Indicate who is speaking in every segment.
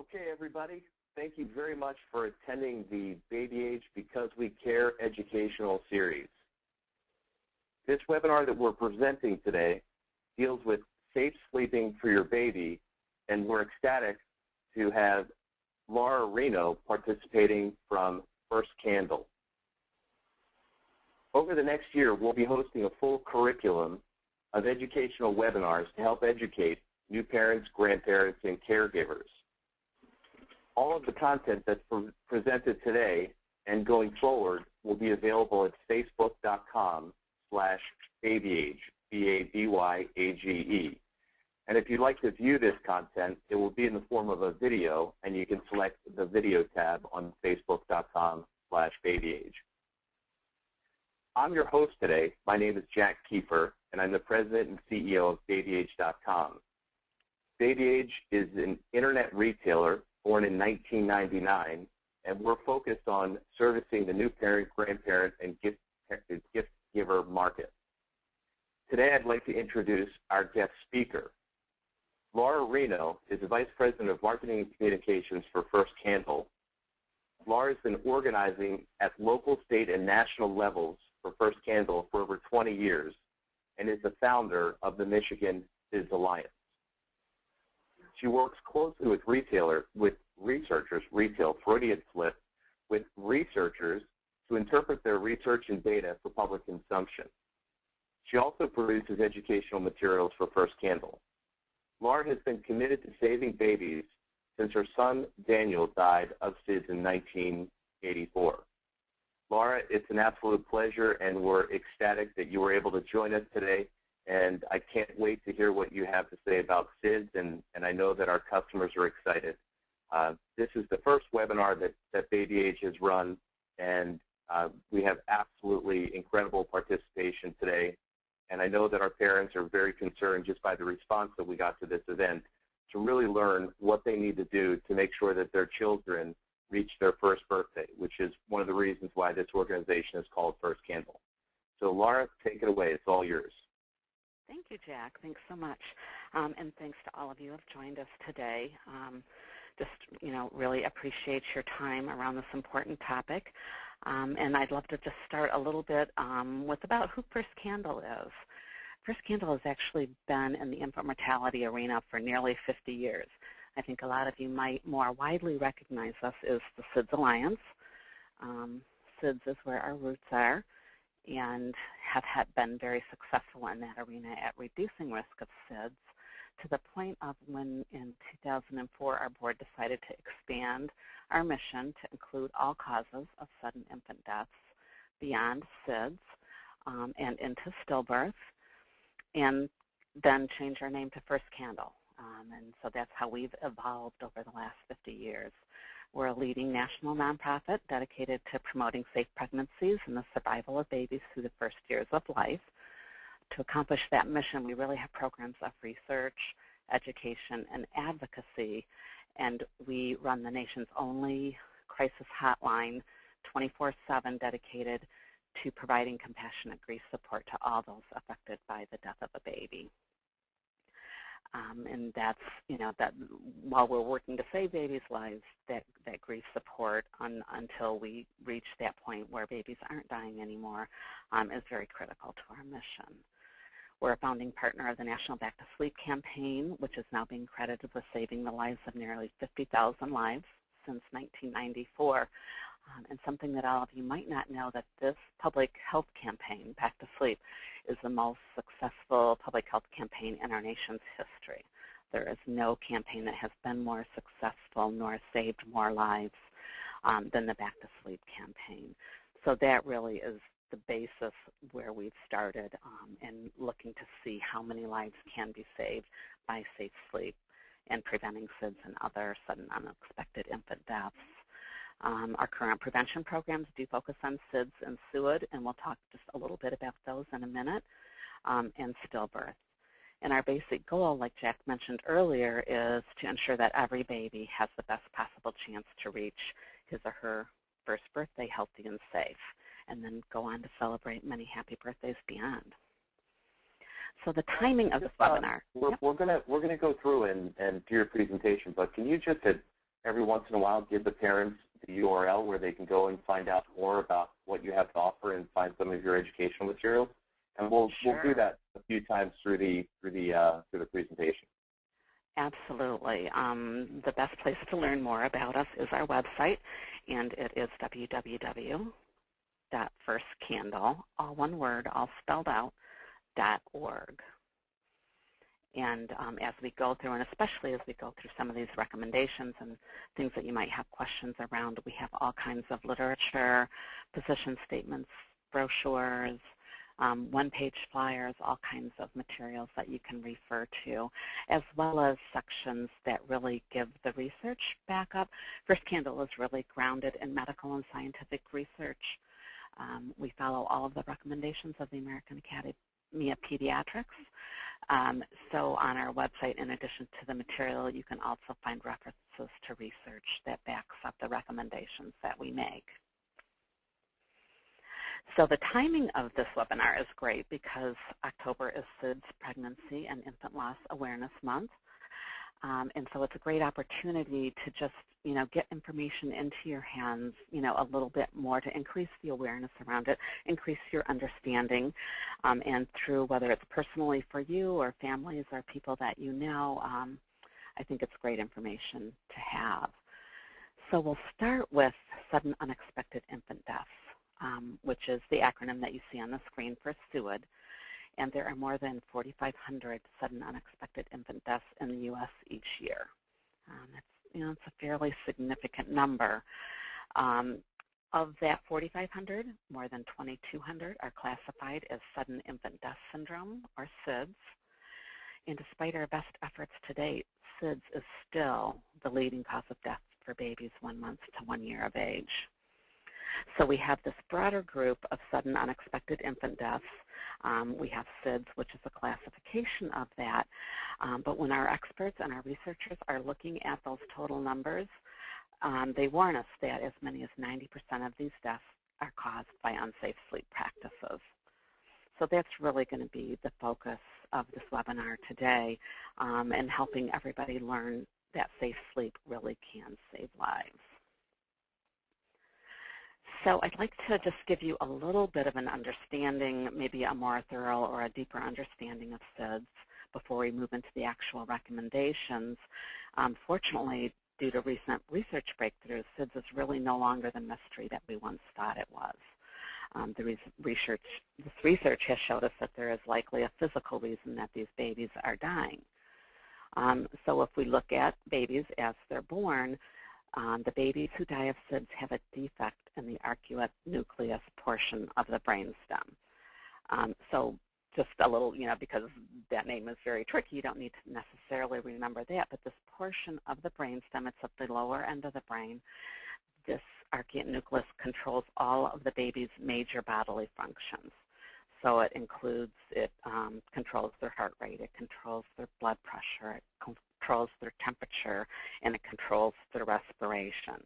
Speaker 1: Okay, everybody. Thank you very much for attending the Baby Age Because We Care educational series. This webinar that we're presenting today deals with safe sleeping for your baby, and we're ecstatic to have Laura Reno participating from First Candle. Over the next year, we'll be hosting a full curriculum of educational webinars to help educate new parents, grandparents, and caregivers. All of the content that's presented today and going forward will be available at facebook.com/babyage, B-A-B-Y-A-G-E. And if you'd like to view this content, it will be in the form of a video, and you can select the video tab on facebook.com/babyage. I'm your host today. My name is Jack Kiefer, and I'm the president and CEO of babyage.com. Babyage is an internet retailer born in 1999, and we're focused on servicing the new parent, grandparent, and gift giver market. Today I'd like to introduce our guest speaker. Laura Reno is the Vice President of Marketing and Communications for First Candle. Laura's been organizing at local, state, and national levels for First Candle for over 20 years and is the founder of the Michigan SIDS Alliance. She works closely with researchers, retail, Freudian slip, with researchers to interpret their research and data for public consumption. She also produces educational materials for First Candle. Laura has been committed to saving babies since her son Daniel died of SIDS in 1984. Laura, it's an absolute pleasure, and we're ecstatic that you were able to join us today. And I can't wait to hear what you have to say about SIDS, and I know that our customers are excited. This is the first webinar that Baby Age has run, and we have absolutely incredible participation today. And I know that our parents are very concerned just by the response that we got to this event to really learn what they need to do to make sure that their children reach their first birthday, which is one of the reasons why this organization is called First Candle. So Laura, take it away. It's all yours.
Speaker 2: Thank you, Jack. Thanks so much. And thanks to all of you who have joined us today. Really appreciate your time around this important topic. And I'd love to just start a little bit with about who First Candle is. First Candle has actually been in the infant mortality arena for nearly 50 years. I think a lot of you might more widely recognize us as the SIDS Alliance. SIDS is where our roots are, and have been very successful in that arena at reducing risk of SIDS to the point of when in 2004 our board decided to expand our mission to include all causes of sudden infant deaths beyond SIDS and into stillbirth, and then change our name to First Candle. And so that's how we've evolved over the last 50 years. We're a leading national nonprofit dedicated to promoting safe pregnancies and the survival of babies through the first years of life. To accomplish that mission, we really have programs of research, education, and advocacy, and we run the nation's only crisis hotline 24/7 dedicated to providing compassionate grief support to all those affected by the death of a baby. And that's, that while we're working to save babies' lives, that grief support until we reach that point where babies aren't dying anymore is very critical to our mission. We're a founding partner of the National Back to Sleep campaign, which is now being credited with saving the lives of nearly 50,000 lives since 1994. And something that all of you might not know, that this public health campaign, Back to Sleep, is the most successful public health campaign in our nation's history. There is no campaign that has been more successful nor saved more lives than the Back to Sleep campaign. So that really is the basis where we've started in looking to see how many lives can be saved by safe sleep and preventing SIDS and other sudden unexpected infant deaths. Our current prevention programs do focus on SIDS and SUID, and we'll talk just a little bit about those in a minute, and stillbirth. And our basic goal, like Jack mentioned earlier, is to ensure that every baby has the best possible chance to reach his or her first birthday healthy and safe, and then go on to celebrate many happy birthdays beyond. So the timing of this webinar.
Speaker 1: We're gonna go through and do your presentation, but can you just every once in a while give the parents the URL where they can go and find out more about what you have to offer and find some of your educational materials. And we'll do that a few times through the presentation.
Speaker 2: Absolutely. The best place to learn more about us is our website, and it is www.firstcandle, all one word, all spelled out, .org. And as we go through, and especially as we go through some of these recommendations and things that you might have questions around, we have all kinds of literature, position statements, brochures, one-page flyers, all kinds of materials that you can refer to, as well as sections that really give the research backup. First Candle is really grounded in medical and scientific research. We follow all of the recommendations of the American Academy of Pediatrics. So on our website, in addition to the material, you can also find references to research that backs up the recommendations that we make. So the timing of this webinar is great because October is SIDS Pregnancy and Infant Loss Awareness Month. And so it's a great opportunity to just, get information into your hands, a little bit more to increase the awareness around it, increase your understanding, and through whether it's personally for you or families or people that you know, I think it's great information to have. So we'll start with sudden unexpected infant deaths, which is the acronym that you see on the screen for SUID. And there are more than 4,500 sudden unexpected infant deaths in the U.S. each year. It's a fairly significant number. Of that 4,500, more than 2,200 are classified as sudden infant death syndrome, or SIDS. And despite our best efforts to date, SIDS is still the leading cause of death for babies 1 month to 1 year of age. So we have this broader group of sudden unexpected infant deaths. We have SIDS, which is a classification of that. But when our experts and our researchers are looking at those total numbers, they warn us that as many as 90% of these deaths are caused by unsafe sleep practices. So that's really going to be the focus of this webinar today, and helping everybody learn that safe sleep really can save lives. So I'd like to just give you a little bit of an understanding, maybe a more thorough or a deeper understanding of SIDS before we move into the actual recommendations. Fortunately, due to recent research breakthroughs, SIDS is really no longer the mystery that we once thought it was. This research has showed us that there is likely a physical reason that these babies are dying. So if we look at babies as they're born, the babies who die of SIDS have a defect in the arcuate nucleus portion of the brainstem. So just a little, because that name is very tricky, you don't need to necessarily remember that, but this portion of the brainstem, it's at the lower end of the brain. This arcuate nucleus controls all of the baby's major bodily functions. So it controls their heart rate, it controls their blood pressure, it controls their temperature, and it controls their respiration.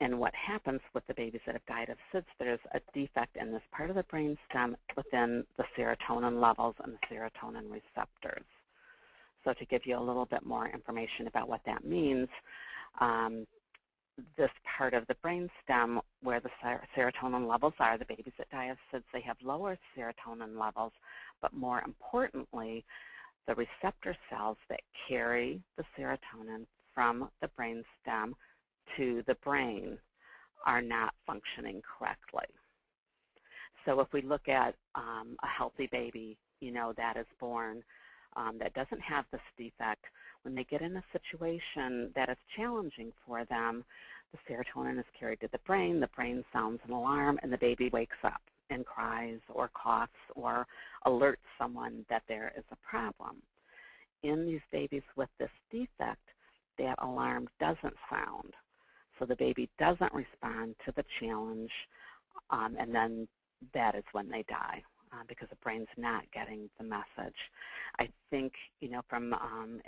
Speaker 2: And what happens with the babies that have died of SIDS, there's a defect in this part of the brainstem within the serotonin levels and the serotonin receptors. So to give you a little bit more information about what that means, this part of the brainstem where the serotonin levels are, the babies that die of SIDS, they have lower serotonin levels, but more importantly, the receptor cells that carry the serotonin from the brainstem to the brain are not functioning correctly. So if we look at a healthy baby, that is born, that doesn't have this defect, when they get in a situation that is challenging for them, the serotonin is carried to the brain sounds an alarm, and the baby wakes up and cries or coughs or alerts someone that there is a problem. In these babies with this defect, that alarm doesn't sound. So the baby doesn't respond to the challenge, and then that is when they die because the brain's not getting the message. I think, from, as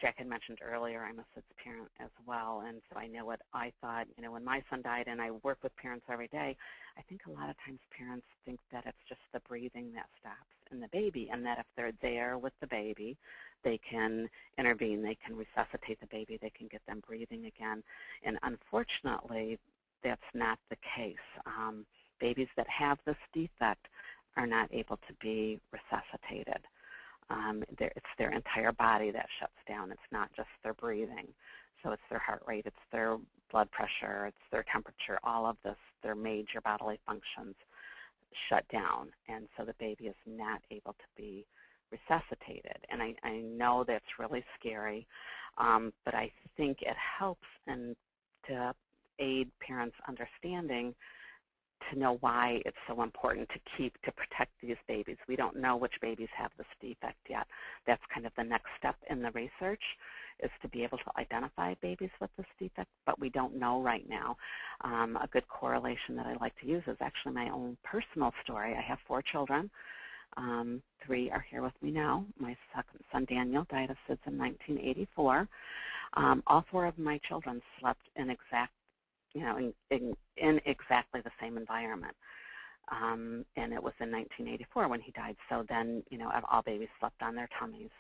Speaker 2: Jack had mentioned earlier, I'm a SIDS parent as well, and so I know what I thought, when my son died, and I work with parents every day, I think a lot of times parents think that it's just the breathing that stops in the baby, and that if they're there with the baby, they can intervene, they can resuscitate the baby, they can get them breathing again. And unfortunately, that's not the case. Babies that have this defect are not able to be resuscitated. It's their entire body that shuts down. It's not just their breathing. So it's their heart rate, it's their blood pressure, it's their temperature, all of this, their major bodily functions shut down. And so the baby is not able to be resuscitated. And I know that's really scary, but I think it helps to aid parents' understanding to know why it's so important to protect these babies. We don't know which babies have this defect yet. That's kind of the next step in the research, is to be able to identify babies with this defect, but we don't know right now. A good correlation that I like to use is actually my own personal story. I have 4 children. 3 are here with me now. My second son, Daniel, died of SIDS in 1984. All 4 of my children slept in exactly the same environment. And it was in 1984 when he died. So then, all babies slept on their tummies.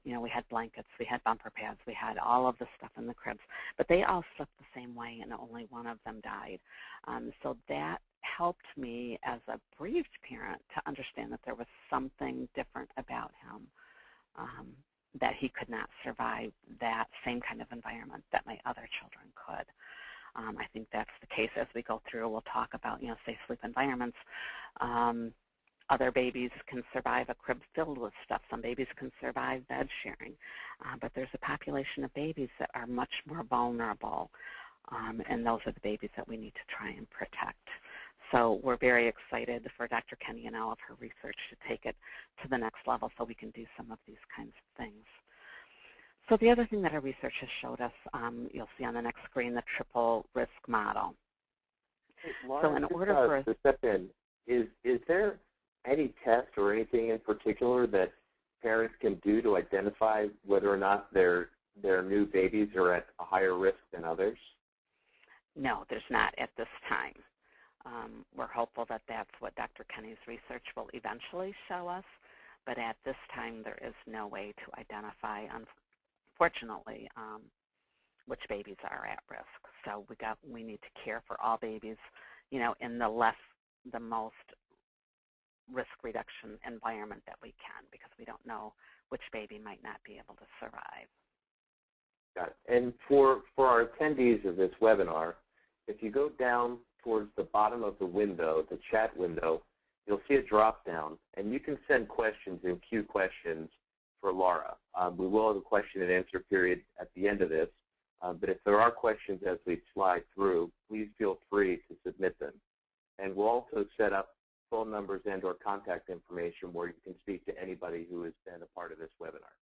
Speaker 2: We had blankets, we had bumper pads, we had all of the stuff in the cribs. But they all slept the same way, and only one of them died. So that helped me as a bereaved parent to understand that there was something different about him, that he could not survive that same kind of environment that my other children could. I think that's the case as we go through. We'll talk about, safe sleep environments. Other babies can survive a crib filled with stuff. Some babies can survive bed sharing. But there's a population of babies that are much more vulnerable, and those are the babies that we need to try and protect. So we're very excited for Dr. Kenny and all of her research to take it to the next level so we can do some of these kinds of things. So the other thing that our research has showed us, you'll see on the next screen, the triple risk model.
Speaker 1: Hey, Laura,
Speaker 2: so in order for
Speaker 1: to step in, is there any test or anything in particular that parents can do to identify whether or not their new babies are at a higher risk than others?
Speaker 2: No, there's not at this time. We're hopeful that that's what Dr. Kenny's research will eventually show us, but at this time there is no way to identify, unfortunately, which babies are at risk. So we need to care for all babies, in the most risk reduction environment that we can, because we don't know which baby might not be able to survive.
Speaker 1: Got it. And for our attendees of this webinar, if you go down towards the bottom of the window, the chat window, you'll see a drop-down, and you can send questions and queue questions for Laura. We will have a question and answer period at the end of this, but if there are questions as we slide through, please feel free to submit them. And we'll also set up phone numbers and or contact information where you can speak to anybody who has been a part of this webinar.